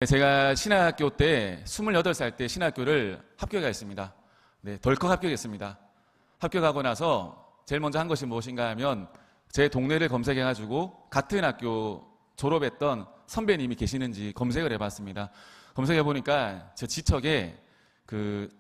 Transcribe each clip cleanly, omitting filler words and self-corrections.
제가 신학교 때 28살 때 신학교를 합격했습니다. 네, 덜컥 합격했습니다. 합격하고 나서 제일 먼저 한 것이 무엇인가 하면 제 동네를 검색해가지고 같은 학교 졸업했던 선배님이 계시는지 검색을 해봤습니다. 검색해보니까 제 지척에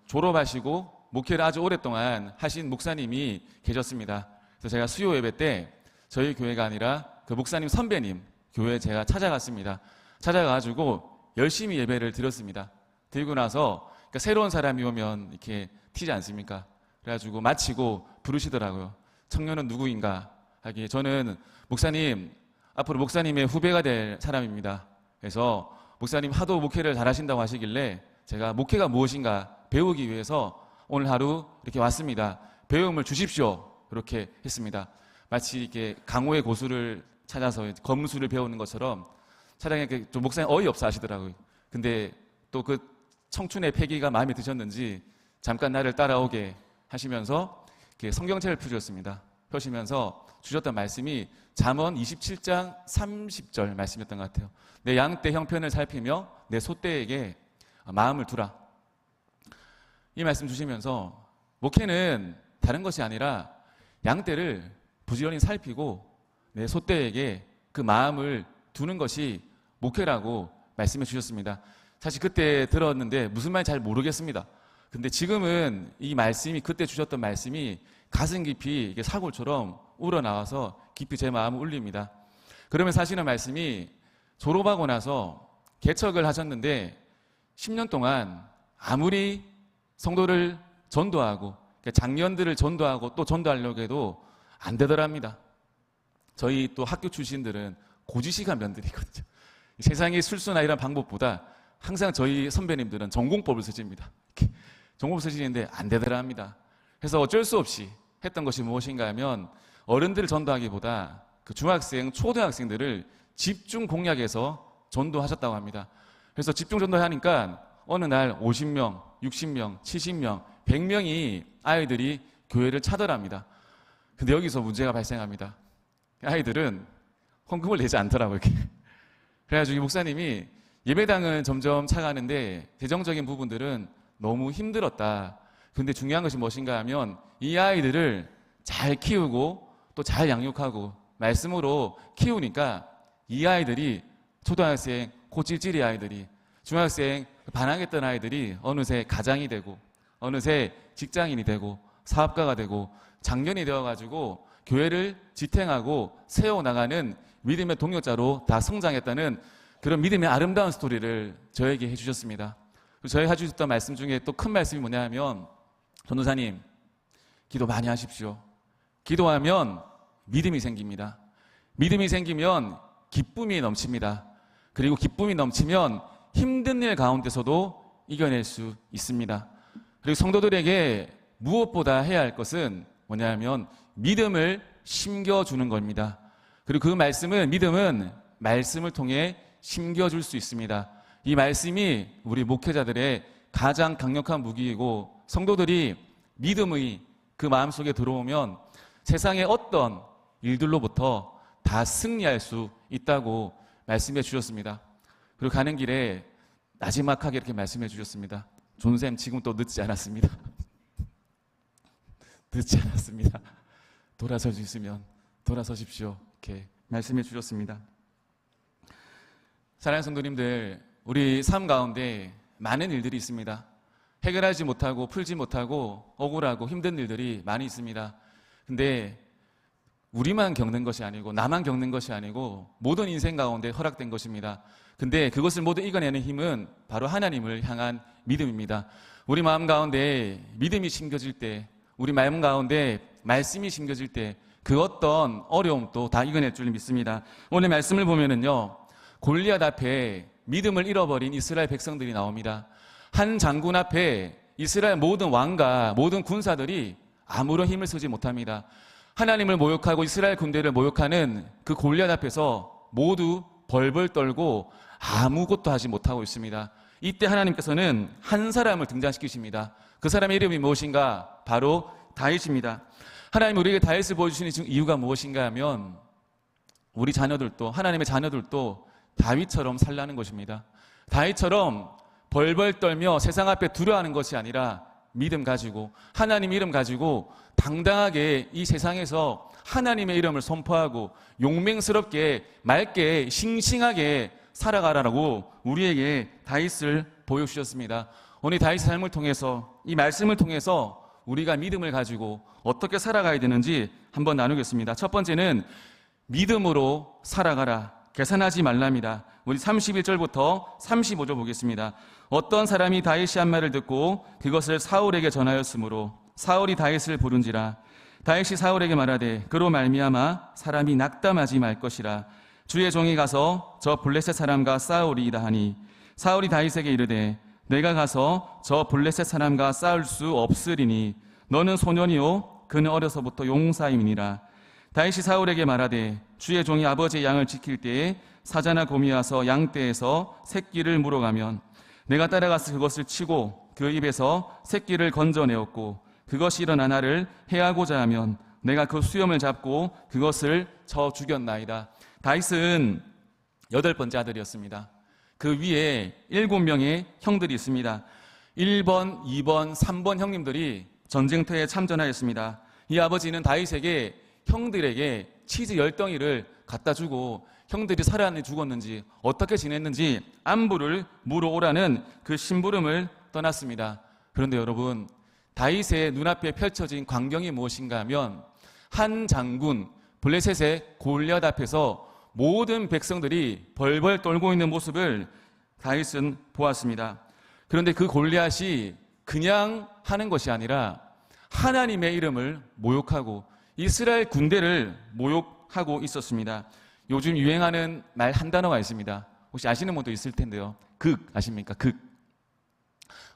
졸업하시고 목회를 아주 오랫동안 하신 목사님이 계셨습니다. 그래서 제가 수요 예배 때 저희 교회가 아니라 그 목사님 선배님 교회에 제가 찾아갔습니다. 찾아가가지고 열심히 예배를 드렸습니다. 드리고 나서 그러니까 새로운 사람이 오면 이렇게 튀지 않습니까? 그래가지고 마치고 부르시더라고요. 청년은 누구인가 하기에 저는 목사님, 앞으로 목사님의 후배가 될 사람입니다. 그래서 목사님 하도 목회를 잘하신다고 하시길래 제가 목회가 무엇인가 배우기 위해서 오늘 하루 이렇게 왔습니다. 배움을 주십시오. 그렇게 했습니다. 마치 이렇게 강호의 고수를 찾아서 검수를 배우는 것처럼 차장님께 좀 목사님 어이없어 하시더라고요. 근데 또 그 청춘의 패기가 마음에 드셨는지 잠깐 나를 따라오게 하시면서 성경책을 펴주셨습니다. 펴시면서 주셨던 말씀이 잠언 27장 30절 말씀이었던 것 같아요. 내 양떼 형편을 살피며 내 소떼에게 마음을 두라. 이 말씀 주시면서 목회는 다른 것이 아니라 양떼를 부지런히 살피고 내 소떼에게 그 마음을 두는 것이 목회라고 말씀해 주셨습니다. 사실 그때 들었는데 무슨 말인지 잘 모르겠습니다. 근데 지금은 이 말씀이 그때 주셨던 말씀이 가슴 깊이 사골처럼 우러나와서 깊이 제 마음을 울립니다. 그러면서 하시는 말씀이 졸업하고 나서 개척을 하셨는데 10년 동안 아무리 성도를 전도하고 장년들을 전도하고 또 전도하려고 해도 안 되더랍니다. 저희 또 학교 출신들은 고지식한 면들이거든요. 세상의 술수나 이런 방법보다 항상 저희 선배님들은 전공법을 쓰십니다. 전공법을 쓰시는데 안 되더랍니다. 그래서 어쩔 수 없이 했던 것이 무엇인가 하면 어른들을 전도하기보다 그 중학생, 초등학생들을 집중 공략해서 전도하셨다고 합니다. 그래서 집중 전도하니까 어느 날 50명, 60명, 70명, 100명이 아이들이 교회를 찾아랍니다. 근데 여기서 문제가 발생합니다. 아이들은 헌금을 내지 않더라고요. 그래가지고 목사님이 예배당은 점점 차가는데 재정적인 부분들은 너무 힘들었다. 근데 중요한 것이 무엇인가 하면 이 아이들을 잘 키우고 또 잘 양육하고 말씀으로 키우니까 이 아이들이 초등학생, 고찔찔이 아이들이 중학생, 반항했던 아이들이 어느새 가장이 되고 어느새 직장인이 되고 사업가가 되고 장년이 되어가지고 교회를 지탱하고 세워나가는 믿음의 동역자로 다 성장했다는 그런 믿음의 아름다운 스토리를 저에게 해주셨습니다. 저희가 해주셨던 말씀 중에 또 큰 말씀이 뭐냐 하면 전도사님, 기도 많이 하십시오. 기도하면 믿음이 생깁니다. 믿음이 생기면 기쁨이 넘칩니다. 그리고 기쁨이 넘치면 힘든 일 가운데서도 이겨낼 수 있습니다. 그리고 성도들에게 무엇보다 해야 할 것은 뭐냐 하면 믿음을 심겨주는 겁니다. 그리고 그 믿음은 말씀을 통해 심겨줄 수 있습니다. 이 말씀이 우리 목회자들의 가장 강력한 무기이고 성도들이 믿음의 그 마음속에 들어오면 세상의 어떤 일들로부터 다 승리할 수 있다고 말씀해 주셨습니다. 그리고 가는 길에 나지막하게 이렇게 말씀해 주셨습니다. 존쌤 지금 또 늦지 않았습니다. 늦지 않았습니다. 돌아설 수 있으면 돌아서십시오. 이렇게 말씀해 주셨습니다. 사랑하는 성도님들, 우리 삶 가운데 많은 일들이 있습니다. 해결하지 못하고 풀지 못하고 억울하고 힘든 일들이 많이 있습니다. 근데 우리만 겪는 것이 아니고 나만 겪는 것이 아니고 모든 인생 가운데 허락된 것입니다. 근데 그것을 모두 이겨내는 힘은 바로 하나님을 향한 믿음입니다. 우리 마음 가운데 믿음이 심겨질 때, 우리 마음 가운데 말씀이 심겨질 때 그 어떤 어려움도 다 이겨낼 줄 믿습니다. 오늘 말씀을 보면은요, 골리앗 앞에 믿음을 잃어버린 이스라엘 백성들이 나옵니다. 한 장군 앞에 이스라엘 모든 왕과 모든 군사들이 아무런 힘을 쓰지 못합니다. 하나님을 모욕하고 이스라엘 군대를 모욕하는 그 골리앗 앞에서 모두 벌벌 떨고 아무것도 하지 못하고 있습니다. 이때 하나님께서는 한 사람을 등장시키십니다. 그 사람의 이름이 무엇인가? 바로 다윗입니다. 하나님 우리에게 다윗을 보여주시는 이유가 무엇인가 하면 우리 자녀들도, 하나님의 자녀들도 다윗처럼 살라는 것입니다. 다윗처럼 벌벌 떨며 세상 앞에 두려워하는 것이 아니라 믿음 가지고 하나님 이름 가지고 당당하게 이 세상에서 하나님의 이름을 선포하고 용맹스럽게 맑게 싱싱하게 살아가라고 우리에게 다윗을 보여주셨습니다. 오늘 다윗의 삶을 통해서 이 말씀을 통해서 우리가 믿음을 가지고 어떻게 살아가야 되는지 한번 나누겠습니다. 첫 번째는 믿음으로 살아가라. 계산하지 말랍니다. 우리 31절부터 35절 보겠습니다. 어떤 사람이 다윗이 한 말을 듣고 그것을 사울에게 전하였으므로 사울이 다윗을 부른지라. 다윗이 사울에게 말하되 그로 말미암아 사람이 낙담하지 말 것이라. 주의 종이 가서 저 블레셋 사람과 싸우리이다 하니 사울이 다윗에게 이르되 내가 가서 저 블레셋 사람과 싸울 수 없으리니 너는 소년이요 그는 어려서부터 용사임이니라. 다윗이 사울에게 말하되 주의 종이 아버지의 양을 지킬 때에 사자나 곰이 와서 양떼에서 새끼를 물어가면 내가 따라가서 그것을 치고 그 입에서 새끼를 건져내었고 그것이 일어나 나를 해하고자 하면 내가 그 수염을 잡고 그것을 쳐 죽였나이다. 다윗은 8번째 아들이었습니다. 그 위에 7명의 형들이 있습니다. 1번, 2번, 3번 형님들이 전쟁터에 참전하였습니다. 이 아버지는 다윗에게 형들에게 치즈 10덩이를 갖다 주고 형들이 살았는지 죽었는지 어떻게 지냈는지 안부를 물어오라는 그 심부름을 떠났습니다. 그런데 여러분, 다윗의 눈앞에 펼쳐진 광경이 무엇인가 하면 한 장군 블레셋의 골리앗 앞에서 모든 백성들이 벌벌 떨고 있는 모습을 다윗은 보았습니다. 그런데 그 골리앗이 그냥 하는 것이 아니라 하나님의 이름을 모욕하고 이스라엘 군대를 모욕하고 있었습니다. 요즘 유행하는 말 한 단어가 있습니다. 혹시 아시는 분도 있을 텐데요. 극 아십니까? 극.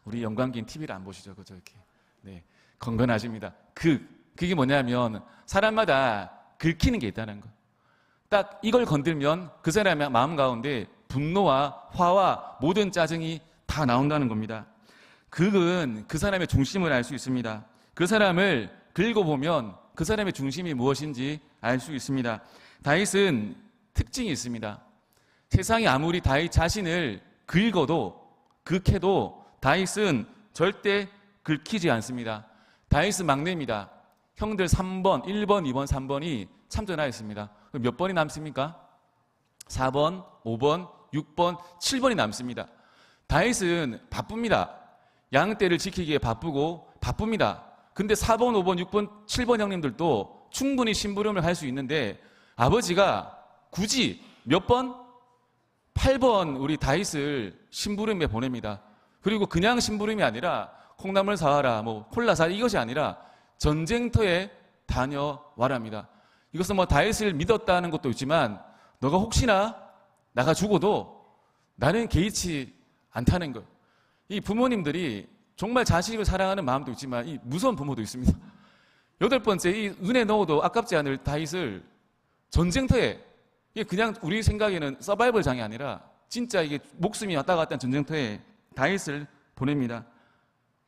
우리 영광긴 TV를 안 보시죠? 그죠? 이렇게. 네. 건건하십니다. 극. 그게 뭐냐면 사람마다 긁히는 게 있다는 거. 딱 이걸 건들면 그 사람의 마음 가운데 분노와 화와 모든 짜증이 다 나온다는 겁니다. 극은 그 사람의 중심을 알 수 있습니다. 그 사람을 긁어보면 그 사람의 중심이 무엇인지 알 수 있습니다. 다윗은 특징이 있습니다. 세상이 아무리 다윗 자신을 긁어도 극해도 다윗은 절대 긁히지 않습니다. 다윗은 막내입니다. 형들 3번, 1번, 2번, 3번이 참전하였습니다. 그럼 몇 번이 남습니까? 4번, 5번, 6번, 7번이 남습니다. 다윗은 바쁩니다. 양떼를 지키기에 바쁩니다. 근데 4번, 5번, 6번, 7번 형님들도 충분히 심부름을 할 수 있는데 아버지가 굳이 몇 번? 8번 우리 다윗을 심부름에 보냅니다. 그리고 그냥 심부름이 아니라 콩나물 사와라, 뭐 콜라 사와라 이것이 아니라 전쟁터에 다녀와랍니다. 이것은 뭐 다윗을 믿었다는 것도 있지만 너가 혹시나 나가 죽어도 나는 개의치 않다는 것. 이 부모님들이 정말 자식을 사랑하는 마음도 있지만 이 무서운 부모도 있습니다. 8번째, 이 눈에 넣어도 아깝지 않을 다윗을 전쟁터에, 이게 그냥 우리 생각에는 서바이벌 장이 아니라 진짜 이게 목숨이 왔다 갔다 한 전쟁터에 다윗을 보냅니다.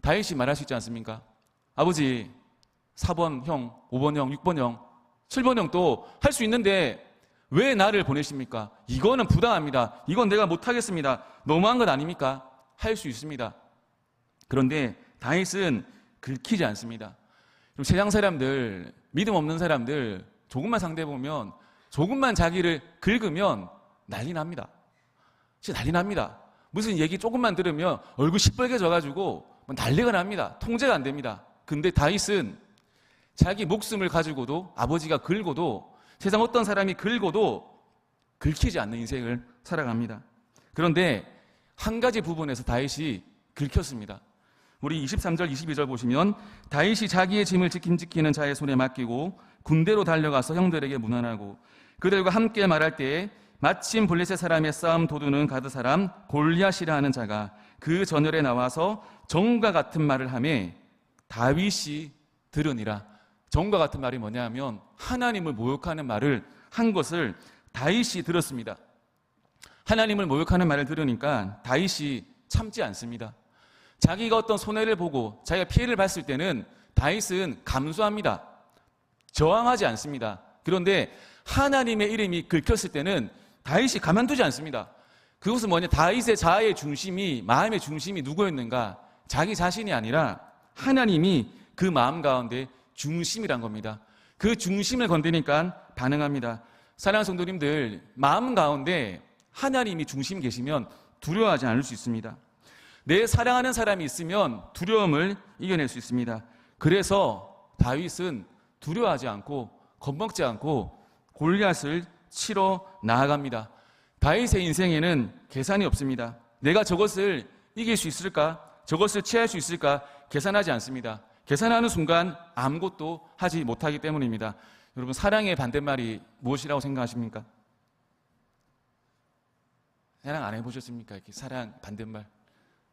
다윗이 말할 수 있지 않습니까? 아버지, 4번 형, 5번 형, 6번 형, 7번 형도 할 수 있는데 왜 나를 보내십니까? 이거는 부당합니다. 이건 내가 못하겠습니다. 너무한 것 아닙니까? 할 수 있습니다. 그런데 다윗은 긁히지 않습니다. 세상 사람들, 믿음 없는 사람들 조금만 상대해보면 조금만 자기를 긁으면 난리 납니다. 진짜 난리 납니다. 무슨 얘기 조금만 들으면 얼굴 시뻘개져가지고 난리가 납니다. 통제가 안 됩니다. 근데 다윗은 자기 목숨을 가지고도 아버지가 긁어도 세상 어떤 사람이 긁어도 긁히지 않는 인생을 살아갑니다. 그런데 한 가지 부분에서 다윗이 긁혔습니다. 우리 23절, 22절 보시면 다윗이 자기의 짐을 지키는 자의 손에 맡기고 군대로 달려가서 형들에게 문안하고 그들과 함께 말할 때에 마침 블레셋 사람의 싸움 도두는 가드 사람 골리앗이라 하는 자가 그 전열에 나와서 정과 같은 말을 하매 다윗이 들으니라. 정과 같은 말이 뭐냐 하면 하나님을 모욕하는 말을 한 것을 다윗이 들었습니다. 하나님을 모욕하는 말을 들으니까 다윗이 참지 않습니다. 자기가 어떤 손해를 보고 자기가 피해를 봤을 때는 다윗은 감수합니다. 저항하지 않습니다. 그런데 하나님의 이름이 긁혔을 때는 다윗이 가만두지 않습니다. 그것은 뭐냐? 다윗의 자아의 중심이, 마음의 중심이 누구였는가? 자기 자신이 아니라 하나님이 그 마음 가운데 중심이란 겁니다. 그 중심을 건드니까 반응합니다. 사랑하는 성도님들, 마음 가운데 하나님이 중심 계시면 두려워하지 않을 수 있습니다. 내 사랑하는 사람이 있으면 두려움을 이겨낼 수 있습니다. 그래서 다윗은 두려워하지 않고 겁먹지 않고 골리앗을 치러 나아갑니다. 다윗의 인생에는 계산이 없습니다. 내가 저것을 이길 수 있을까? 저것을 취할 수 있을까? 계산하지 않습니다. 계산하는 순간 아무것도 하지 못하기 때문입니다. 여러분, 사랑의 반대말이 무엇이라고 생각하십니까? 사랑 안 해보셨습니까? 이렇게 사랑 반대말.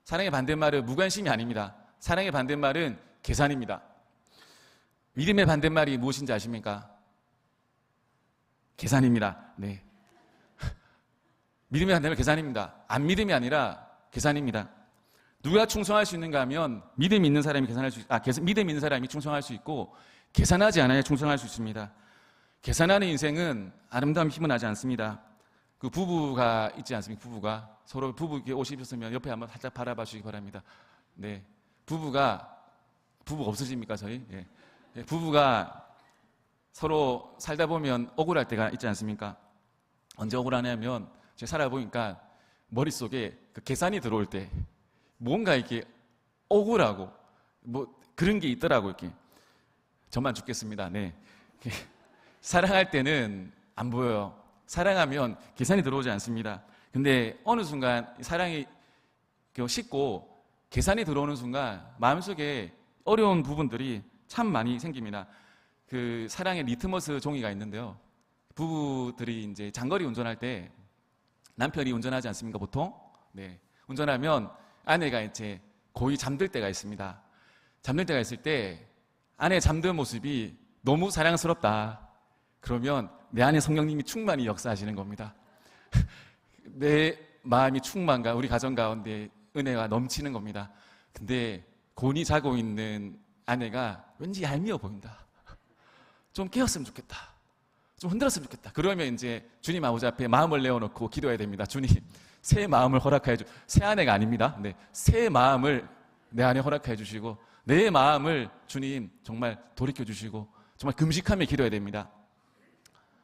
사랑의 반대말은 무관심이 아닙니다. 사랑의 반대말은 계산입니다. 믿음의 반대말이 무엇인지 아십니까? 계산입니다. 네. 믿음의 반대말 계산입니다. 안 믿음이 아니라 계산입니다. 누가 충성할 수 있는가 하면 믿음 있는 사람이 믿음 있는 사람이 충성할 수 있고 계산하지 않아야 충성할 수 있습니다. 계산하는 인생은 아름다움 힘은 나지 않습니다. 그 부부가 있지 않습니까? 부부가 서로 부부 오시셨으면 옆에 한번 살짝 바라봐 주시기 바랍니다. 네, 부부가 없으십니까 저희? 예. 예, 부부가 서로 살다 보면 억울할 때가 있지 않습니까? 언제 억울하냐면 제가 살아보니까 머릿속에 그 계산이 들어올 때 뭔가 이렇게 억울하고 뭐 그런 게 있더라고. 이렇게 저만 죽겠습니다. 네. 사랑할 때는 안 보여요. 사랑하면 계산이 들어오지 않습니다. 근데 어느 순간 사랑이 식고 계산이 들어오는 순간 마음속에 어려운 부분들이 참 많이 생깁니다. 그 사랑의 리트머스 종이가 있는데요. 부부들이 이제 장거리 운전할 때 남편이 운전하지 않습니까, 보통? 네. 운전하면 아내가 이제 거의 잠들 때가 있습니다. 잠들 때가 있을 때 아내 잠든 모습이 너무 사랑스럽다. 그러면 내 안에 성령님이 충만히 역사하시는 겁니다. 내 마음이 충만과 우리 가정 가운데 은혜가 넘치는 겁니다. 근데 곤히 자고 있는 아내가 왠지 얄미워 보인다. 좀 깨웠으면 좋겠다. 좀 흔들었으면 좋겠다. 그러면 이제 주님 아버지 앞에 마음을 내어놓고 기도해야 됩니다. 주님, 새 마음을 허락해 주. 새 아내가 아닙니다. 네, 새 마음을 내 안에 허락해 주시고 내 마음을 주님 정말 돌이켜 주시고 정말 금식하며 기도해야 됩니다.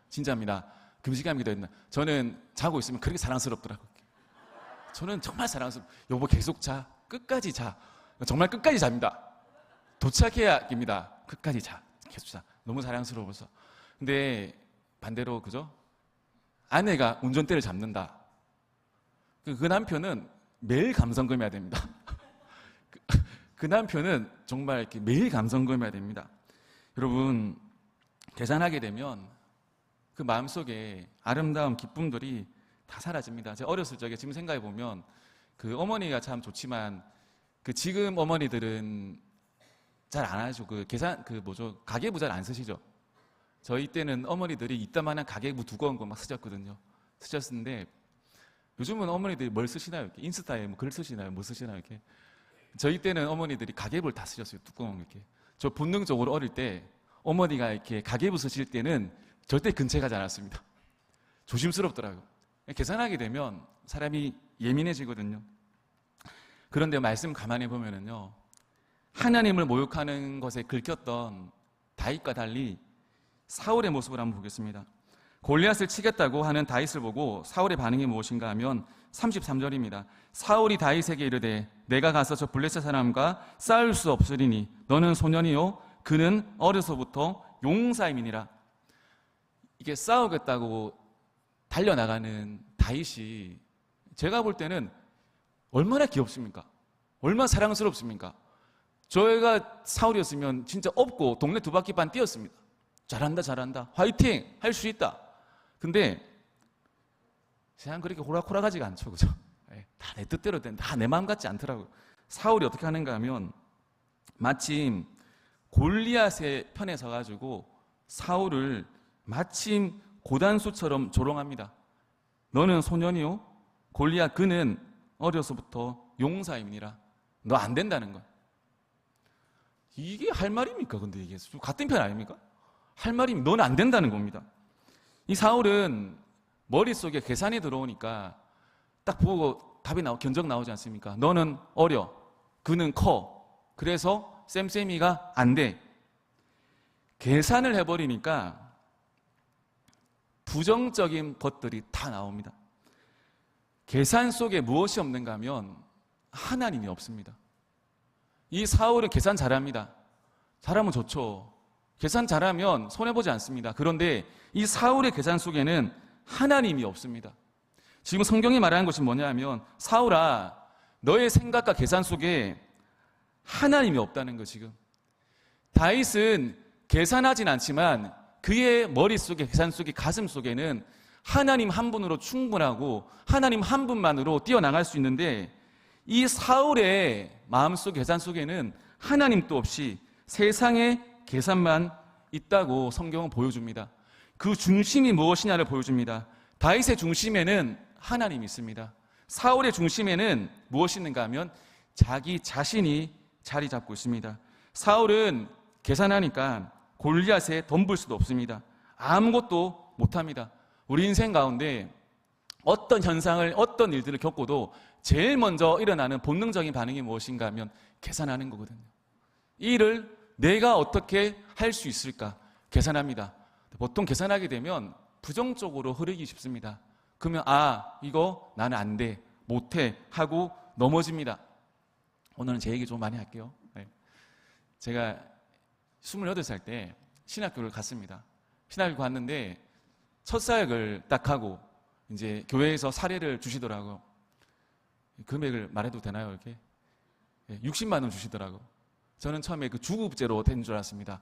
진짜입니다. 금식하며 기도해야 됩니다. 저는 자고 있으면 그렇게 사랑스럽더라고요. 저는 정말 사랑스럽고 여보 계속 자. 끝까지 자. 정말 끝까지 잡니다. 도착해야 입니다. 끝까지 자. 계속 자. 너무 사랑스러워서. 근데 반대로 그죠? 아내가 운전대를 잡는다. 그 남편은 매일 감성금해야 됩니다. 그 남편은 정말 이렇게 매일 감성금해야 됩니다. 여러분, 계산하게 되면 그 마음속에 아름다운 기쁨들이 다 사라집니다. 제가 어렸을 적에 지금 생각해 보면 그 어머니가 참 좋지만 그 지금 어머니들은 잘 안 하죠. 그 계산 가계부 잘 안 쓰시죠. 저희 때는 어머니들이 이따만한 가계부 두꺼운 거 막 쓰셨거든요. 쓰셨는데 요즘은 어머니들이 뭘 쓰시나요? 이렇게 인스타에 뭐 글 쓰시나요? 뭐 쓰시나요? 이렇게 저희 때는 어머니들이 가계부를 다 쓰셨어요. 두꺼운 이렇게. 저 본능적으로 어릴 때 어머니가 이렇게 가계부 쓰실 때는 절대 근처에 가지 않았습니다. 조심스럽더라고요. 계산하게 되면 사람이 예민해지거든요. 그런데 말씀 가만히 보면은요, 하나님을 모욕하는 것에 긁혔던 다윗과 달리 사울의 모습을 한번 보겠습니다. 골리앗을 치겠다고 하는 다윗을 보고 사울의 반응이 무엇인가 하면 33절입니다. 사울이 다윗에게 이르되 내가 가서 저 블레셋 사람과 싸울 수 없으리니 너는 소년이요 그는 어려서부터 용사임이니라. 이게 싸우겠다고 달려나가는 다윗이 제가 볼 때는 얼마나 귀엽습니까? 얼마나 사랑스럽습니까? 저희가 사울이었으면 진짜 업고 동네 두 바퀴 반 뛰었습니다. 잘한다 잘한다 화이팅 할 수 있다. 근데 세상 그렇게 호락호락하지가 않죠, 그죠? 다 내 뜻대로 된다. 다 내 마음 같지 않더라고요. 사울이 어떻게 하는가 하면 마침 골리앗의 편에 서가지고 사울을 마침 고단수처럼 조롱합니다. 너는 소년이요 골리앗 그는 어려서부터 용사임이니라. 너 안 된다는 거. 이게 할 말입니까? 근데 이게 같은 편 아닙니까? 할 말이면 너는 안 된다는 겁니다. 이 사울은 머릿속에 계산이 들어오니까 딱 보고 답이 견적 나오지 않습니까? 너는 어려, 그는 커. 그래서 쌤쌤이가 안 돼. 계산을 해버리니까 부정적인 것들이 다 나옵니다. 계산 속에 무엇이 없는가 하면 하나님이 없습니다. 이 사울은 계산 잘합니다. 잘하면 좋죠. 계산 잘하면 손해보지 않습니다. 그런데 이 사울의 계산 속에는 하나님이 없습니다. 지금 성경이 말하는 것이 뭐냐 하면 사울아, 너의 생각과 계산 속에 하나님이 없다는 거. 지금 다윗은 계산하진 않지만 그의 머릿속에, 계산 속에, 가슴 속에는 하나님 한 분으로 충분하고 하나님 한 분만으로 뛰어나갈 수 있는데, 이 사울의 마음속 계산 속에는 하나님도 없이 세상의 계산만 있다고 성경은 보여줍니다. 그 중심이 무엇이냐를 보여줍니다. 다윗의 중심에는 하나님이 있습니다. 사울의 중심에는 무엇이 있는가 하면 자기 자신이 자리 잡고 있습니다. 사울은 계산하니까 골리앗에 덤불 수도 없습니다. 아무것도 못합니다. 우리 인생 가운데 어떤 현상을, 어떤 일들을 겪고도 제일 먼저 일어나는 본능적인 반응이 무엇인가 하면 계산하는 거거든요. 이 일을 내가 어떻게 할 수 있을까 계산합니다. 보통 계산하게 되면 부정적으로 흐르기 쉽습니다. 그러면 이거 나는 안 돼, 못해 하고 넘어집니다. 오늘은 제 얘기 좀 많이 할게요. 제가 28살 때 신학교를 갔습니다. 신학교 갔는데 첫 사역을 딱 하고 이제 교회에서 사례를 주시더라고요. 금액을 말해도 되나요, 이렇게? 60만 원 주시더라고요. 저는 처음에 그 주급제로 된 줄 알았습니다.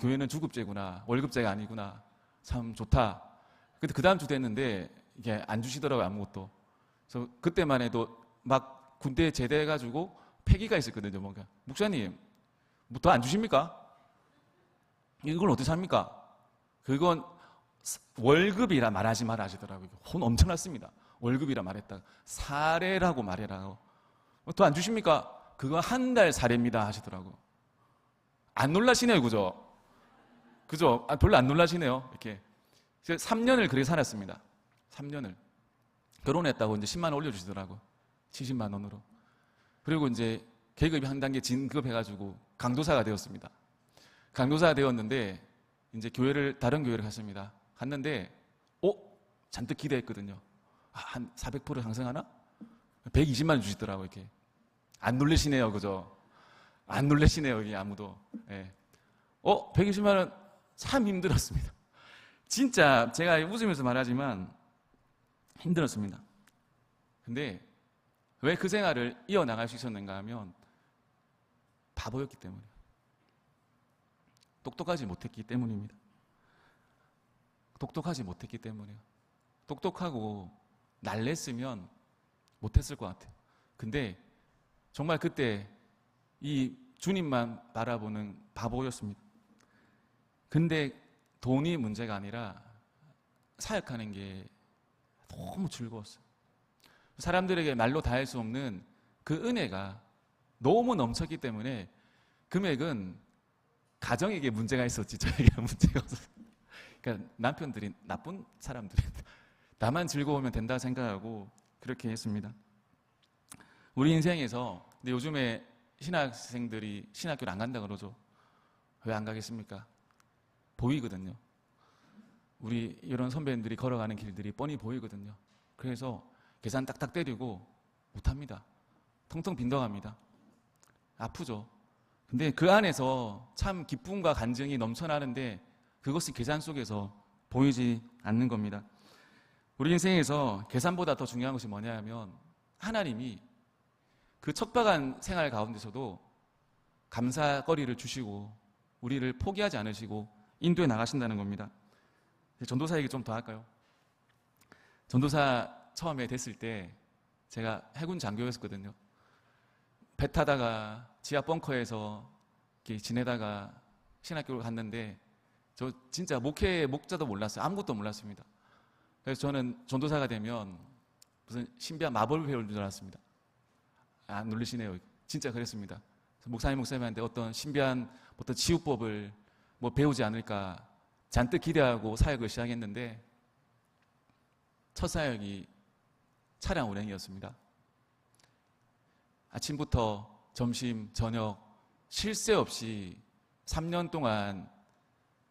교회는 주급제구나, 월급제가 아니구나, 참 좋다. 근데 그 다음 주 됐는데 이게 안 주시더라고요, 아무것도. 그래서 그때만 해도 막 군대에 제대해가지고 패기가 있었거든요, 뭔가. 목사님, 뭐 더 안 주십니까? 이걸 어떻게 삽니까? 그건 월급이라 말하지 마라 하시더라고요. 혼 엄청 났습니다. 월급이라 말했다가 사례라고 말해라고. 더 안 주십니까? 그거 한 달 사례입니다 하시더라고요. 안 놀라시네요, 그죠? 그죠? 별로 안 놀라시네요. 이렇게 3년을 그렇게 살았습니다. 3년을 결혼했다고 이제 10만 원 올려주시더라고요. 70만 원으로. 그리고 이제 계급이 한 단계 진급해가지고 강도사가 되었습니다. 강도사가 되었는데 이제 다른 교회를 갔습니다. 갔는데 잔뜩 기대했거든요. 한 400% 상승하나? 120만 원 주시더라고요. 이렇게. 안 놀라시네요, 그죠? 안 놀라시네요, 여기 아무도. 120만 원 참 힘들었습니다. 진짜 제가 웃으면서 말하지만 힘들었습니다. 근데 왜 그 생활을 이어나갈 수 있었는가 하면 바보였기 때문이에요. 똑똑하지 못했기 때문입니다. 똑똑하지 못했기 때문이에요. 똑똑하고 날랬으면 못했을 것 같아요. 근데 정말 그때 이 주님만 바라보는 바보였습니다. 근데 돈이 문제가 아니라 사역하는 게 너무 즐거웠어요. 사람들에게 말로 다 할 수 없는 그 은혜가 너무 넘쳤기 때문에 금액은 가정에게 문제가 있었지 저에게 문제가 없었어요. 그러니까 남편들이 나쁜 사람들인데 나만 즐거우면 된다 생각하고 그렇게 했습니다. 우리 인생에서 근데 요즘에 신학생들이 신학교를 안 간다 그러죠. 왜 안 가겠습니까? 보이거든요. 우리 이런 선배님들이 걸어가는 길들이 뻔히 보이거든요. 그래서 계산 딱딱 때리고 못합니다. 텅텅 빈정합니다. 아프죠. 근데 그 안에서 참 기쁨과 간증이 넘쳐나는데 그것이 계산 속에서 보이지 않는 겁니다. 우리 인생에서 계산보다 더 중요한 것이 뭐냐 하면 하나님이 그 척박한 생활 가운데서도 감사거리를 주시고 우리를 포기하지 않으시고 인도에 나가신다는 겁니다. 전도사 얘기 좀 더 할까요? 전도사 처음에 됐을 때 제가 해군 장교였거든요. 배 타다가 지하 벙커에서 이렇게 지내다가 신학교를 갔는데 저 진짜 목회의 목자도 몰랐어요. 아무것도 몰랐습니다. 그래서 저는 전도사가 되면 무슨 신비한 마법을 배울 줄 알았습니다. 안 놀리시네요. 진짜 그랬습니다. 목사님한테 어떤 신비한 어떤 치유법을 배우지 않을까 잔뜩 기대하고 사역을 시작했는데 첫 사역이 차량 운행이었습니다. 아침부터 점심, 저녁 쉴 새 없이 3년 동안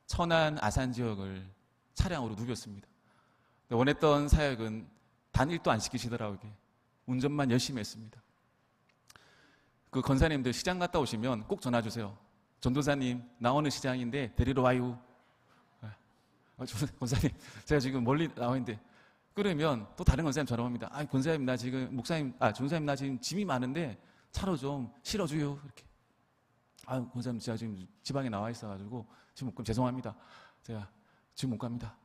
천안, 아산 지역을 차량으로 누볐습니다. 원했던 사역은 단 1도 안 시키시더라고요. 운전만 열심히 했습니다. 그 권사님들 시장 갔다 오시면 꼭 전화 주세요. 전도사님, 나오는 시장인데 데리러 와요. 권사님, 제가 지금 멀리 나와 있는데, 그러면 또 다른 권사님 전화 옵니다. 권사님, 나 지금, 전도사님, 나 지금 짐이 많은데 차로 좀 실어줘요. 이렇게. 권사님, 제가 지금 지방에 나와 있어가지고 지금 못 가면 죄송합니다. 제가 지금 못 갑니다.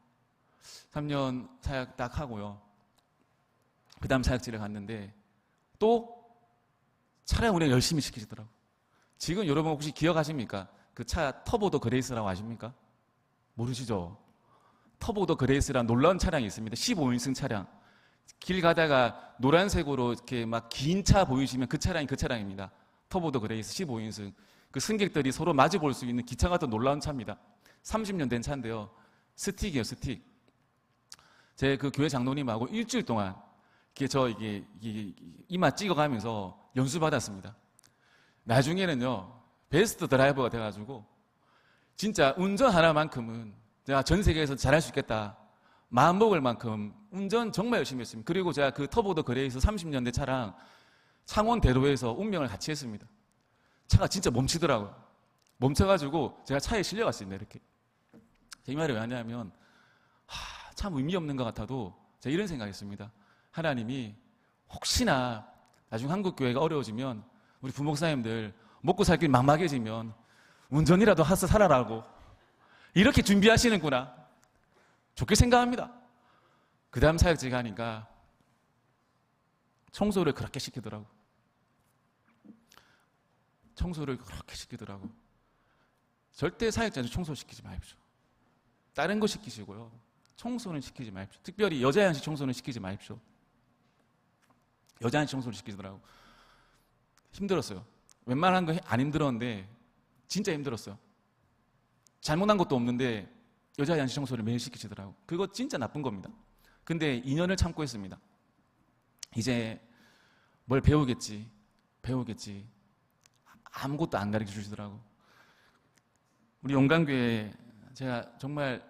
3년 사역 딱 하고요. 그 다음 사역지를 갔는데 또 차량 운행 열심히 시키시더라고요. 지금 여러분 혹시 기억하십니까? 그 차 터보 더 그레이스라고 아십니까? 모르시죠? 터보 더 그레이스라는 놀라운 차량이 있습니다. 15인승 차량. 길 가다가 노란색으로 이렇게 막 긴 차 보이시면 그 차량이 그 차량입니다. 터보 더 그레이스 15인승. 그 승객들이 서로 마주 볼 수 있는 기차 같은 놀라운 차입니다. 30년 된 차인데요. 스틱이에요, 스틱. 제 그 교회 장로님하고 일주일 동안 이게 이마 찍어가면서 연수 받았습니다. 나중에는요, 베스트 드라이버가 돼가지고 진짜 운전 하나만큼은 제가 전 세계에서 잘할 수 있겠다 마음 먹을 만큼 운전 정말 열심히 했습니다. 그리고 제가 그 터보 더 그레이스 30년대 차랑 창원 대로에서 운명을 같이 했습니다. 차가 진짜 멈추더라고요. 멈춰가지고 제가 차에 실려갔습니다. 이렇게. 이 말이 왜 하냐면 참 의미 없는 것 같아도 제가 이런 생각했습니다. 하나님이 혹시나 나중 한국교회가 어려워지면 우리 부목사님들 먹고 살 길 막막해지면 운전이라도 하서 살아라고 이렇게 준비하시는구나. 좋게 생각합니다. 그 다음 사역지 가니까 청소를 그렇게 시키더라고. 청소를 그렇게 시키더라고. 절대 사역자는 청소시키지 마십시오. 다른 거 시키시고요. 청소는 시키지 마십시오. 특별히 여자 양식 청소는 시키지 마십시오. 여자 양식 청소를 시키더라고. 힘들었어요. 웬만한 거 안 힘들었는데 진짜 힘들었어요. 잘못한 것도 없는데 여자 양식 청소를 매일 시키시더라고. 그거 진짜 나쁜 겁니다. 근데 2년을 참고 했습니다. 이제 뭘 배우겠지. 아무것도 안 가르쳐 주시더라고. 우리 용강교회 제가 정말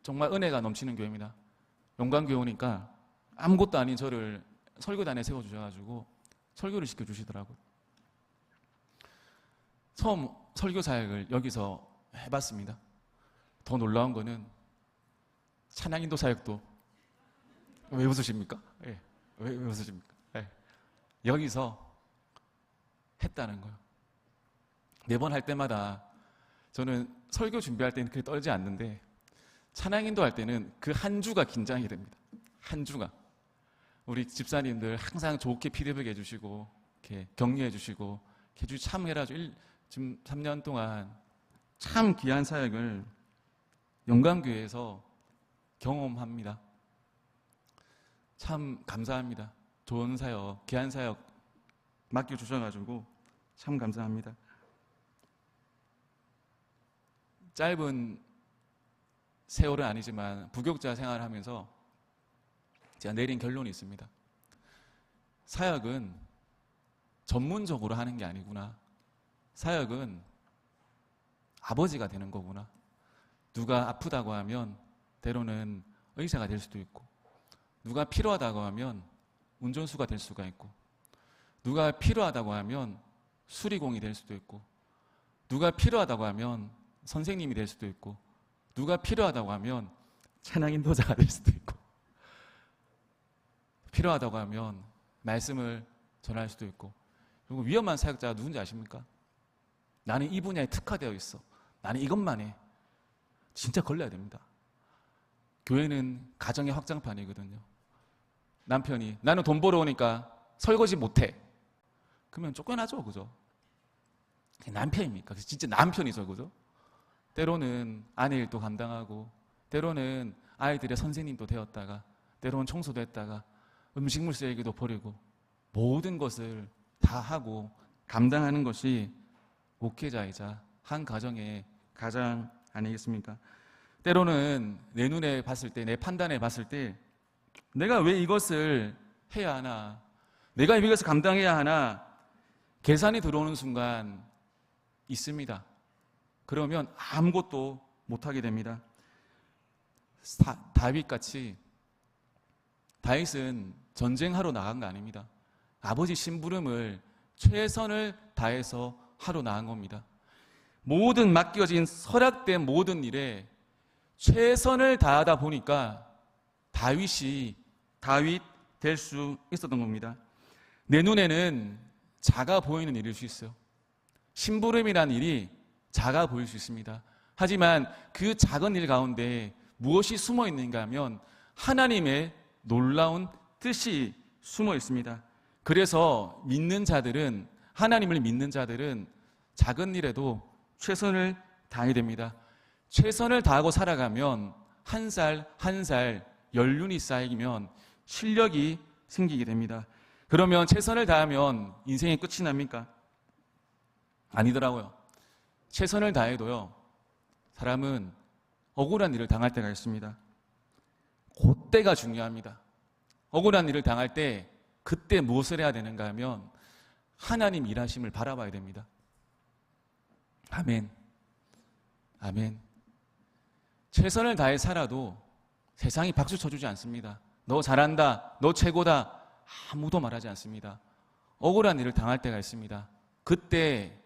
은혜가 넘치는 교회입니다. 용강교회 오니까 아무것도 아닌 저를 설교단에 세워주셔가지고 설교를 시켜주시더라고요. 처음 설교 사역을 여기서 해봤습니다. 더 놀라운 거는 찬양인도 사역도. 왜 웃으십니까? 예. 왜 웃으십니까? 예. 여기서 했다는 거예요. 매번 할 때마다 저는 설교 준비할 때는 그렇게 떨지 않는데 찬양인도 할 때는 그 한 주가 긴장이 됩니다. 한 주가. 우리 집사님들 항상 좋게 피드백 해주시고 이렇게 격려해 주시고 참 해가지고 지금 3년 동안 참 귀한 사역을 영광교회에서 경험합니다. 참 감사합니다. 좋은 사역, 귀한 사역 맡겨주셔가지고 참 감사합니다. 짧은 세월은 아니지만 부교육자 생활을 하면서 제가 내린 결론이 있습니다. 사역은 전문적으로 하는 게 아니구나. 사역은 아버지가 되는 거구나. 누가 아프다고 하면 때로는 의사가 될 수도 있고, 누가 필요하다고 하면 운전수가 될 수가 있고, 누가 필요하다고 하면 수리공이 될 수도 있고, 누가 필요하다고 하면 선생님이 될 수도 있고, 누가 필요하다고 하면 찬양인도자가 될 수도 있고, 필요하다고 하면 말씀을 전할 수도 있고. 그리고 위험한 사역자가 누군지 아십니까? 나는 이 분야에 특화되어 있어. 나는 이것만 해. 진짜 걸려야 됩니다. 교회는 가정의 확장판이거든요. 남편이 나는 돈 벌어오니까 설거지 못해. 그러면 쫓겨나죠, 그죠? 그게 남편입니까? 진짜 남편이죠, 그죠? 때로는 아내 일도 감당하고, 때로는 아이들의 선생님도 되었다가, 때로는 청소도 했다가, 음식물 쓰레기도 버리고, 모든 것을 다 하고 감당하는 것이 목회자이자 한 가정의 가장 아니겠습니까? 때로는 내 눈에 봤을 때, 내 판단에 봤을 때 내가 왜 이것을 해야 하나? 내가 이 빚을 감당해야 하나? 계산이 들어오는 순간 있습니다. 그러면 아무것도 못하게 됩니다. 다윗같이, 다윗은 전쟁하러 나간 거 아닙니다. 아버지 심부름을 최선을 다해서 하러 나간 겁니다. 모든 맡겨진 허락된 모든 일에 최선을 다하다 보니까 다윗이 다윗 될 수 있었던 겁니다. 내 눈에는 작아 보이는 일일 수 있어요. 심부름이라는 일이 작아 보일 수 있습니다. 하지만 그 작은 일 가운데 무엇이 숨어 있는가 하면 하나님의 놀라운 뜻이 숨어 있습니다. 그래서 하나님을 믿는 자들은 작은 일에도 최선을 다해야 됩니다. 최선을 다하고 살아가면 한 살 한 살 연륜이 쌓이면 실력이 생기게 됩니다. 그러면 최선을 다하면 인생의 끝이 납니까? 아니더라고요. 최선을 다해도요, 사람은 억울한 일을 당할 때가 있습니다. 그때가 중요합니다. 억울한 일을 당할 때 그때 무엇을 해야 되는가 하면 하나님 일하심을 바라봐야 됩니다. 아멘. 아멘. 최선을 다해 살아도 세상이 박수 쳐주지 않습니다. 너 잘한다, 너 최고다, 아무도 말하지 않습니다. 억울한 일을 당할 때가 있습니다. 그때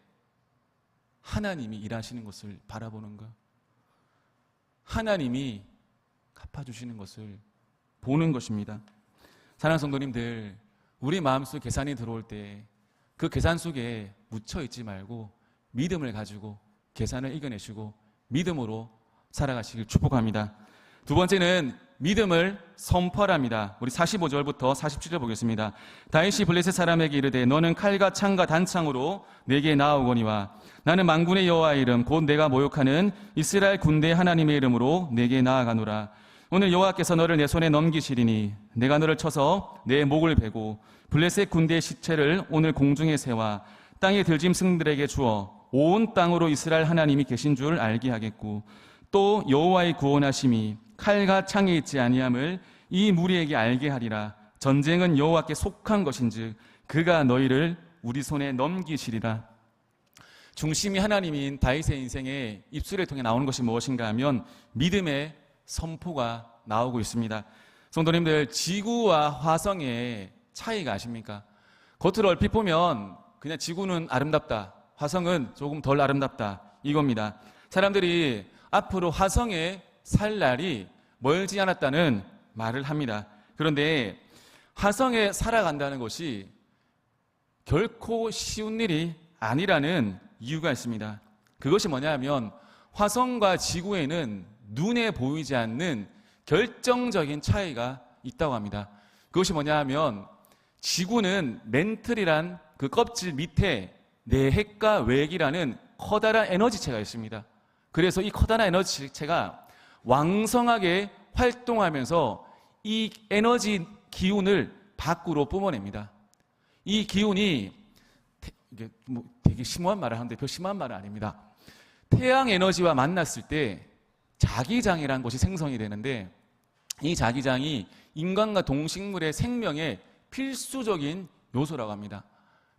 하나님이 일하시는 것을 바라보는 것, 하나님이 갚아주시는 것을 보는 것입니다. 사랑하는 성도님들, 우리 마음속 계산이 들어올 때 그 계산 속에 묻혀있지 말고 믿음을 가지고 계산을 이겨내시고 믿음으로 살아가시길 축복합니다. 두 번째는 믿음을 선포합니다. 우리 45절부터 47절 보겠습니다. 다윗이 블레셋 사람에게 이르되 너는 칼과 창과 단창으로 내게 나아오거니와 나는 만군의 여호와의 이름 곧 내가 모욕하는 이스라엘 군대 하나님의 이름으로 내게 나아가노라. 오늘 여호와께서 너를 내 손에 넘기시리니 내가 너를 쳐서 내 목을 베고 블레셋 군대의 시체를 오늘 공중에 세워 땅의 들짐승들에게 주어 온 땅으로 이스라엘 하나님이 계신 줄 알게 하겠고 또 여호와의 구원하심이 칼과 창에 있지 아니함을 이 무리에게 알게 하리라. 전쟁은 여호와께 속한 것인즉 그가 너희를 우리 손에 넘기시리라. 중심이 하나님인 다윗의 인생에 입술을 통해 나오는 것이 무엇인가 하면 믿음의 선포가 나오고 있습니다. 성도님들, 지구와 화성의 차이가 아십니까? 겉으로 얼핏 보면 그냥 지구는 아름답다, 화성은 조금 덜 아름답다, 이겁니다. 사람들이 앞으로 화성에 살 날이 멀지 않았다는 말을 합니다. 그런데 화성에 살아간다는 것이 결코 쉬운 일이 아니라는 이유가 있습니다. 그것이 뭐냐면 화성과 지구에는 눈에 보이지 않는 결정적인 차이가 있다고 합니다. 그것이 뭐냐면 지구는 멘틀이란 그 껍질 밑에 내핵과 외핵이라는 커다란 에너지체가 있습니다. 그래서 이 커다란 에너지체가 왕성하게 활동하면서 이 에너지 기운을 밖으로 뿜어냅니다. 이 기운이 이게 뭐 되게 심오한 말을 하는데 별 심한 말은 아닙니다. 태양 에너지와 만났을 때 자기장이라는 것이 생성이 되는데 이 자기장이 인간과 동식물의 생명의 필수적인 요소라고 합니다.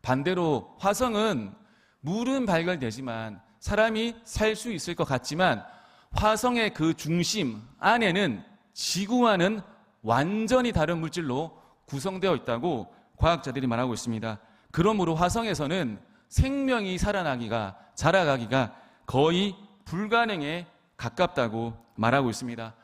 반대로 화성은 물은 발견되지만 사람이 살 수 있을 것 같지만 화성의 그 중심 안에는 지구와는 완전히 다른 물질로 구성되어 있다고 과학자들이 말하고 있습니다. 그러므로 화성에서는 생명이 자라가기가 거의 불가능에 가깝다고 말하고 있습니다.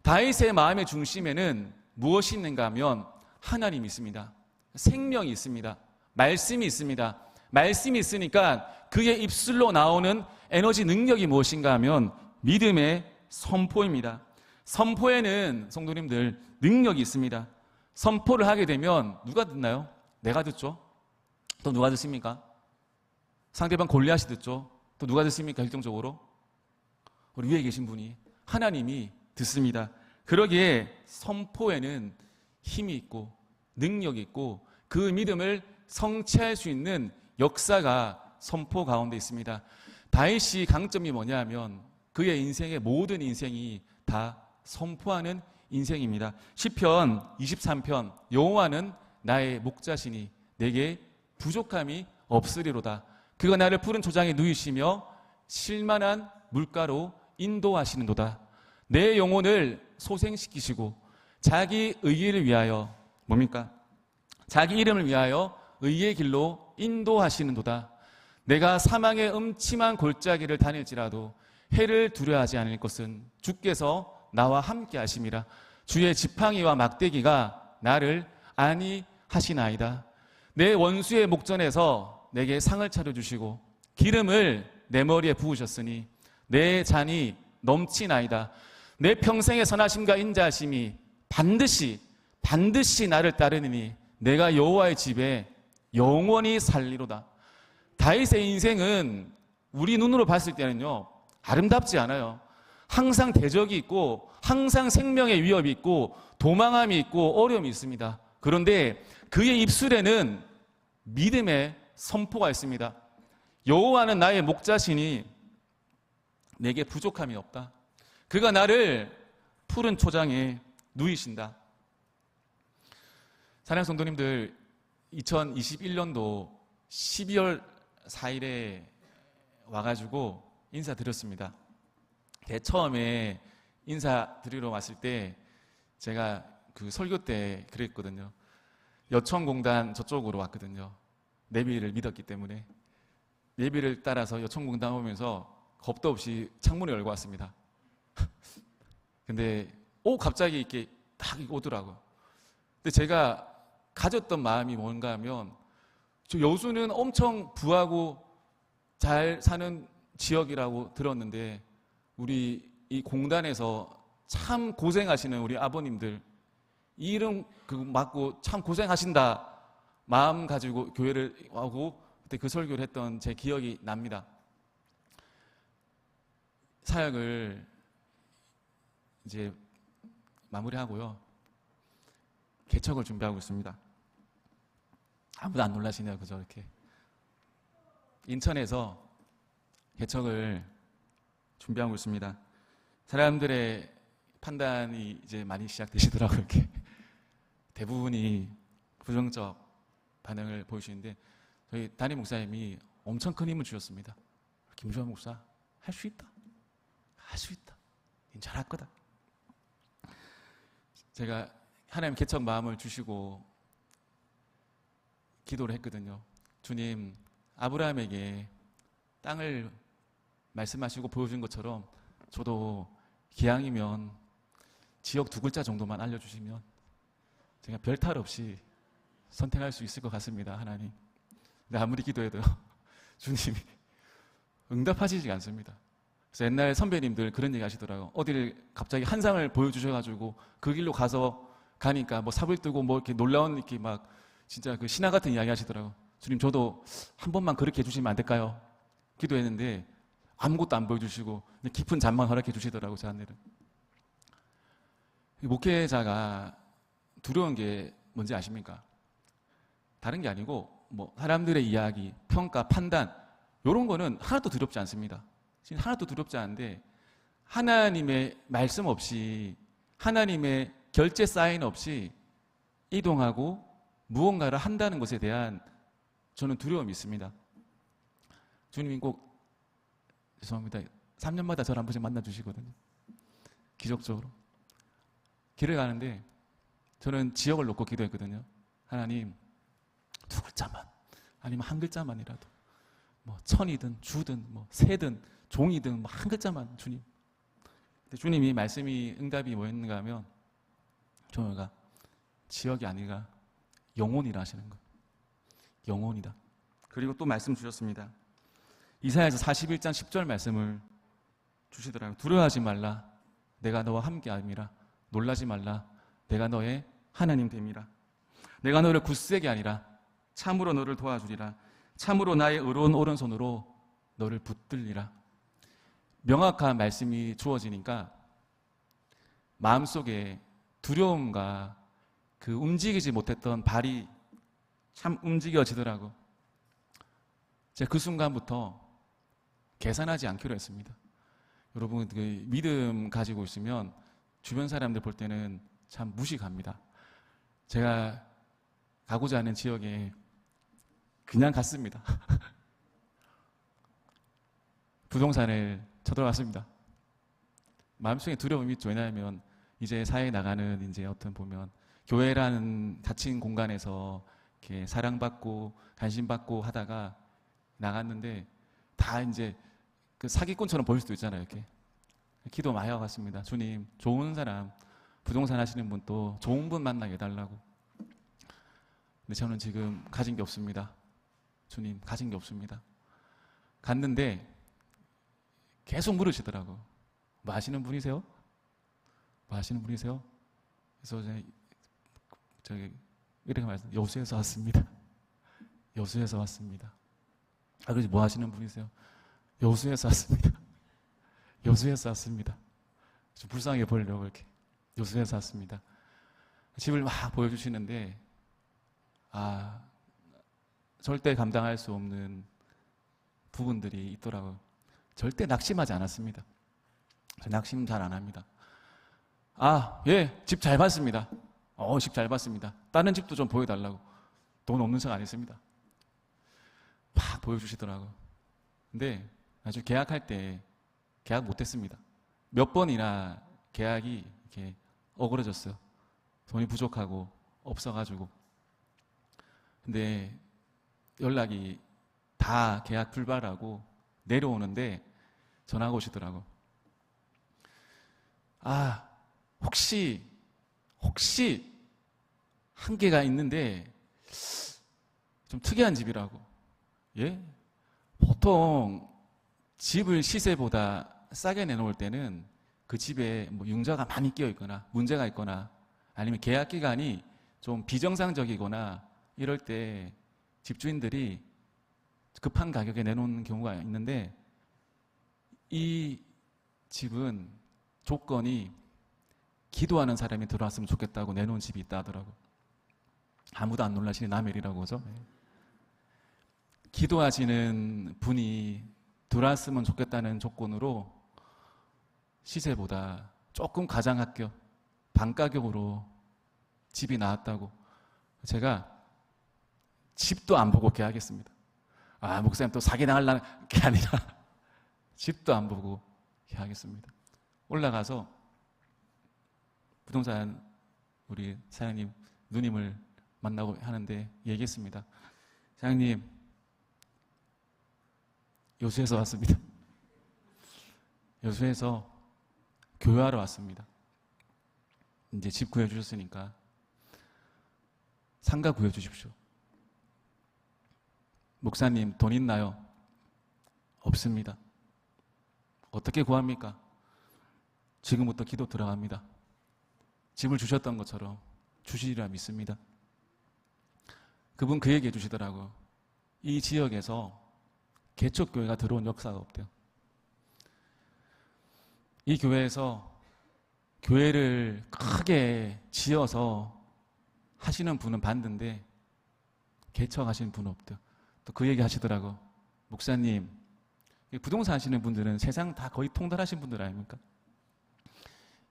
다윗의 마음의 중심에는 무엇이 있는가 하면 하나님이 있습니다. 생명이 있습니다. 말씀이 있습니다. 말씀이 있으니까 그의 입술로 나오는 에너지 능력이 무엇인가 하면 믿음의 선포입니다. 선포에는 성도님들 능력이 있습니다. 선포를 하게 되면 누가 듣나요? 내가 듣죠. 또 누가 듣습니까? 상대방 골리앗이 듣죠. 또 누가 듣습니까? 결정적으로 우리 위에 계신 분이 하나님이 듣습니다. 그러기에 선포에는 힘이 있고 능력이 있고 그 믿음을 성취할 수 있는 역사가 선포 가운데 있습니다. 다윗이 강점이 뭐냐 하면 그의 인생의 모든 인생이 다 선포하는 인생입니다. 시편 23편 여호와는 나의 목자시니 내게 부족함이 없으리로다. 그가 나를 푸른 초장에 누이시며 실만한 물가로 인도하시는도다. 내 영혼을 소생시키시고 자기 의의를 위하여 뭡니까? 자기 이름을 위하여 의의 길로 인도하시는도다. 내가 사망의 음침한 골짜기를 다닐지라도 해를 두려워하지 않을 것은 주께서 나와 함께 하심이라. 주의 지팡이와 막대기가 나를 안위하시나이다. 내 원수의 목전에서 내게 상을 차려주시고 기름을 내 머리에 부으셨으니 내 잔이 넘치나이다. 내 평생의 선하심과 인자하심이 반드시 나를 따르느니 내가 여호와의 집에 영원히 살리로다. 다윗의 인생은 우리 눈으로 봤을 때는요, 아름답지 않아요. 항상 대적이 있고 항상 생명의 위협이 있고 도망함이 있고 어려움이 있습니다. 그런데 그의 입술에는 믿음의 선포가 있습니다. 여호와는 나의 목자시니 내게 부족함이 없다. 그가 나를 푸른 초장에 누이신다. 사랑하는 성도님들, 2021년도 12월 4일에 와가지고 인사드렸습니다. 처음에 인사드리러 왔을 때 제가 그 설교 때 그랬거든요. 여천공단 저쪽으로 왔거든요. 내비를 믿었기 때문에 내비를 따라서 여천공단 오면서 겁도 없이 창문을 열고 왔습니다. 근데 갑자기 이렇게 딱 오더라고요. 근데 제가 가졌던 마음이 뭔가 하면 저 여수는 엄청 부하고 잘 사는 지역이라고 들었는데 우리 이 공단에서 참 고생하시는 우리 아버님들 이 이름 맞고 참 고생하신다 마음 가지고 교회를 하고 그때 그 설교를 했던 제 기억이 납니다. 사역을 이제 마무리하고요. 개척을 준비하고 있습니다. 아무도 안 놀라시네요. 그죠? 이렇게. 인천에서 개척을 준비하고 있습니다. 사람들의 판단이 이제 많이 시작되시더라고요. 이렇게. 대부분이 부정적 반응을 보이시는데 저희 담임 목사님이 엄청 큰 힘을 주셨습니다. 김주환 목사, 할 수 있다. 할 수 있다. 닌 잘할 거다. 제가 하나님 개척 마음을 주시고 기도를 했거든요. 주님, 아브라함에게 땅을 말씀하시고 보여준 것처럼 저도 기왕이면 지역 2글자 정도만 알려주시면 제가 별탈 없이 선택할 수 있을 것 같습니다. 하나님. 근데 아무리 기도해도요, 주님이 응답하시지 않습니다. 그래서 옛날 선배님들 그런 얘기 하시더라고요. 어디를 갑자기 한 상을 보여주셔가지고 그 길로 가니까 뭐 삽을 뜨고 뭐 이렇게 놀라운 이렇게 막 진짜 그 신화 같은 이야기 하시더라고요. 주님, 저도 한 번만 그렇게 해주시면 안 될까요? 기도했는데 아무것도 안 보여주시고 깊은 잠만 허락해 주시더라고요. 저한테는. 목회자가 두려운 게 뭔지 아십니까? 다른 게 아니고 뭐 사람들의 이야기, 평가, 판단 이런 거는 하나도 두렵지 않습니다. 지금 하나도 두렵지 않은데 하나님의 말씀 없이 하나님의 결제 사인 없이 이동하고 무언가를 한다는 것에 대한 저는 두려움이 있습니다. 주님이 꼭 죄송합니다. 3년마다 저를 한 번씩 만나주시거든요. 기적적으로. 길을 가는데 저는 지역을 놓고 기도했거든요. 하나님, 2글자만 아니면 1글자만이라도 뭐 천이든 주든 뭐 새든 종이든 뭐 1글자만 주님. 근데 주님이 말씀이 응답이 뭐였는가 하면 종호가 지역이 아니라 영혼이라 하시는 거예요. 영혼이다. 그리고 또 말씀 주셨습니다. 이사야서 41장 10절 말씀을 주시더라고요. 두려워하지 말라. 내가 너와 함께함이라. 놀라지 말라. 내가 너의 하나님 됨이라. 내가 너를 굳세게 하니라. 참으로 너를 도와주리라. 참으로 나의 의로운 오른손으로 너를 붙들리라. 명확한 말씀이 주어지니까 마음속에 두려움과 그 움직이지 못했던 발이 참 움직여지더라고. 제가 그 순간부터 계산하지 않기로 했습니다. 여러분, 그 믿음 가지고 있으면 주변 사람들 볼 때는 참 무식합니다. 제가 가고자 하는 지역에 그냥 갔습니다. 부동산을 쳐들어갔습니다. 마음속에 두려움이 있죠. 왜냐하면 이제 사회에 나가는 이제 어떤 보면 교회라는 닫힌 공간에서 이렇게 사랑받고 관심받고 하다가 나갔는데 다 이제 그 사기꾼처럼 보일 수도 있잖아요. 이렇게 기도 많이 하고 갔습니다. 주님, 좋은 사람, 부동산 하시는 분 또 좋은 분 만나게 해달라고. 근데 저는 지금 가진 게 없습니다. 주님, 가진 게 없습니다. 갔는데 계속 물으시더라고. 뭐 하시는 분이세요? 뭐 하시는 분이세요? 그래서 저기 이렇게 말씀, 여수에서 왔습니다. 여수에서 왔습니다. 아, 그래서 뭐 하시는 분이세요? 여수에서 왔습니다. 여수에서 왔습니다. 좀 불쌍하게 보이려고 이렇게 여수에서 왔습니다. 집을 막 보여주시는데 절대 감당할 수 없는 부분들이 있더라고요. 절대 낙심하지 않았습니다. 저 낙심 잘 안 합니다. 예, 집 잘 봤습니다. 집 잘 봤습니다. 다른 집도 좀 보여달라고. 돈 없는 척 안 했습니다. 막 보여주시더라고요. 근데 나중에 계약할 때 계약 못했습니다. 몇 번이나 계약이 이렇게 어그러졌어요. 돈이 부족하고 없어가지고. 근데 연락이 다 계약 불발하고 내려오는데 전화가 오시더라고. 혹시 한 개가 있는데 좀 특이한 집이라고. 예? 보통 집을 시세보다 싸게 내놓을 때는 그 집에 뭐 융자가 많이 끼어 있거나 문제가 있거나 아니면 계약 기간이 좀 비정상적이거나 이럴 때 집주인들이 급한 가격에 내놓는 경우가 있는데 이 집은 조건이 기도하는 사람이 들어왔으면 좋겠다고 내놓은 집이 있다 하더라고. 아무도 안 놀라시는 남일이라고 하죠. 기도하시는 분이 들어왔으면 좋겠다는 조건으로 시세보다 조금 가장합격 반가격으로 집이 나왔다고. 제가 집도 안 보고 계약했습니다. 목사님 또 사기당하려는 게 아니라 집도 안 보고 계약했습니다. 올라가서 부동산 우리 사장님 누님을 만나고 하는데 얘기했습니다. 사장님, 여수에서 왔습니다. 여수에서 교회하러 왔습니다. 이제 집 구해주셨으니까 상가 구해주십시오. 목사님, 돈 있나요? 없습니다. 어떻게 구합니까? 지금부터 기도 들어갑니다. 집을 주셨던 것처럼 주시리라 믿습니다. 그분 그 얘기 해주시더라고요. 이 지역에서 개척교회가 들어온 역사가 없대요. 이 교회에서 교회를 크게 지어서 하시는 분은 봤는데 개척하시는 분은 없대요. 또 그 얘기 하시더라고. 목사님, 부동산 하시는 분들은 세상 다 거의 통달하신 분들 아닙니까?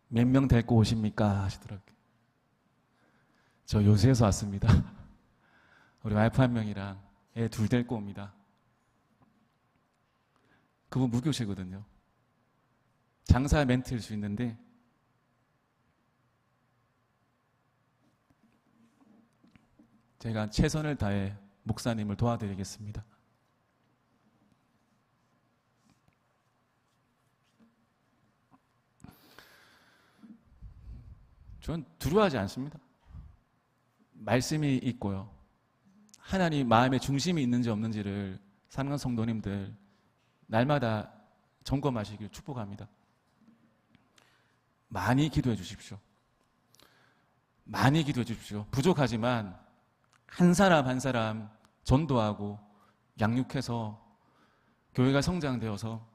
몇 명 데리고 오십니까? 하시더라고요. 저 여수에서 왔습니다. 우리 와이프 한 명이랑 애 둘 데리고 옵니다. 그분 무교시거든요. 장사 멘트일 수 있는데 제가 최선을 다해 목사님을 도와드리겠습니다. 전 두려워하지 않습니다. 말씀이 있고요. 하나님 마음의 중심이 있는지 없는지를 사랑하는 성도님들 날마다 점검하시길 축복합니다. 많이 기도해 주십시오. 많이 기도해 주십시오. 부족하지만 한 사람 한 사람 전도하고 양육해서 교회가 성장되어서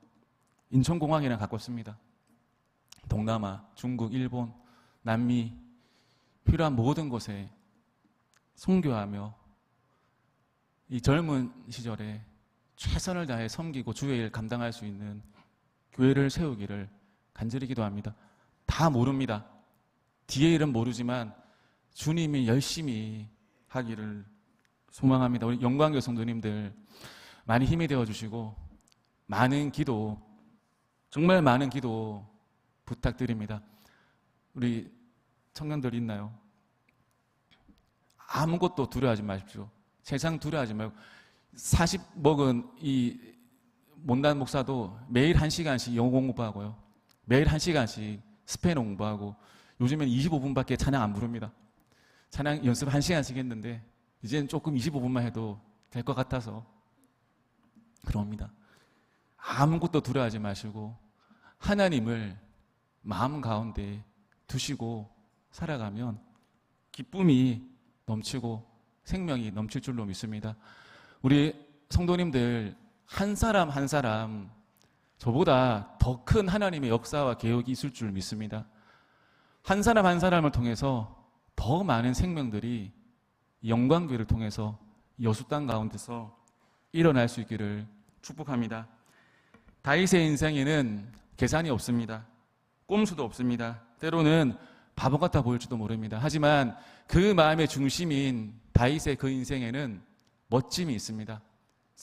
인천공항이랑 가깝습니다. 동남아, 중국, 일본, 남미 필요한 모든 곳에 선교하며 이 젊은 시절에 최선을 다해 섬기고 주의 일 감당할 수 있는 교회를 세우기를 간절히 기도합니다. 다 모릅니다. 뒤에 일은 모르지만 주님이 열심히 하기를 소망합니다. 우리 영광교 성도님들 많이 힘이 되어주시고 많은 기도, 정말 많은 기도 부탁드립니다. 우리 청년들 있나요? 아무것도 두려워하지 마십시오. 세상 두려워하지 말고 40 먹은 이 못난 목사도 매일 1시간씩 영어 공부하고요. 매일 1시간씩 스페인어 공부하고 요즘엔 25분밖에 찬양 안 부릅니다. 찬양 연습 1시간씩 했는데 이제는 조금 25분만 해도 될 것 같아서 그럽니다. 아무것도 두려워하지 마시고 하나님을 마음 가운데 두시고 살아가면 기쁨이 넘치고 생명이 넘칠 줄로 믿습니다. 우리 성도님들 한 사람 한 사람 저보다 더 큰 하나님의 역사와 계획이 있을 줄 믿습니다. 한 사람 한 사람을 통해서 더 많은 생명들이 영광교회를 통해서 여수 땅 가운데서 일어날 수 있기를 축복합니다. 다윗의 인생에는 계산이 없습니다. 꼼수도 없습니다. 때로는 바보 같아 보일지도 모릅니다. 하지만 그 마음의 중심인 다윗의 그 인생에는 멋짐이 있습니다.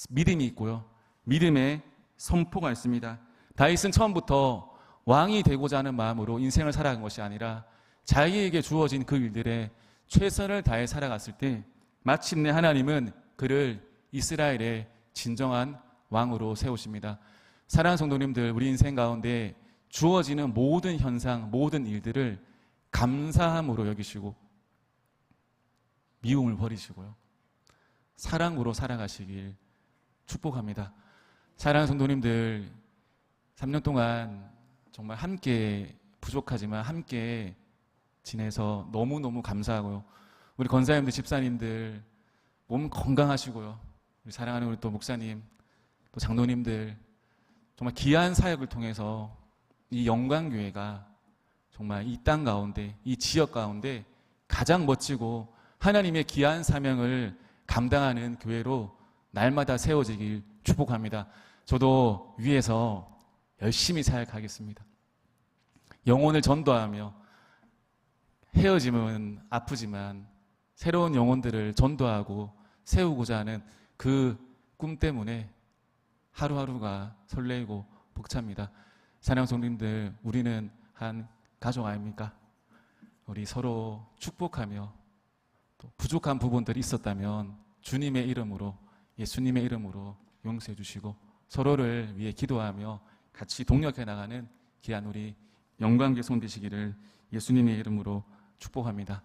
믿음이 있고요. 믿음의 선포가 있습니다. 다윗은 처음부터 왕이 되고자 하는 마음으로 인생을 살아간 것이 아니라 자기에게 주어진 그 일들에 최선을 다해 살아갔을 때 마침내 하나님은 그를 이스라엘의 진정한 왕으로 세우십니다. 사랑하는 성도님들, 우리 인생 가운데 주어지는 모든 현상, 모든 일들을 감사함으로 여기시고 미움을 버리시고요. 사랑으로 살아가시길 축복합니다. 사랑하는 성도님들, 3년 동안 정말 함께 부족하지만 함께 지내서 너무너무 감사하고요. 우리 권사님들, 집사님들 몸 건강하시고요. 우리 사랑하는 우리 또 목사님, 또 장로님들 정말 귀한 사역을 통해서 이 영광교회가 정말 이 땅 가운데, 이 지역 가운데 가장 멋지고 하나님의 귀한 사명을 감당하는 교회로 날마다 세워지길 축복합니다. 저도 위에서 열심히 사역하겠습니다. 영혼을 전도하며 헤어짐은 아프지만 새로운 영혼들을 전도하고 세우고자 하는 그 꿈 때문에 하루하루가 설레이고 벅찹니다. 사랑하는 성도님들, 우리는 한 가족 아닙니까? 우리 서로 축복하며 또 부족한 부분들이 있었다면 주님의 이름으로, 예수님의 이름으로 용서해 주시고 서로를 위해 기도하며 같이 동력해 나가는 귀한 우리 영광교회 송 되시기를 예수님의 이름으로 축복합니다.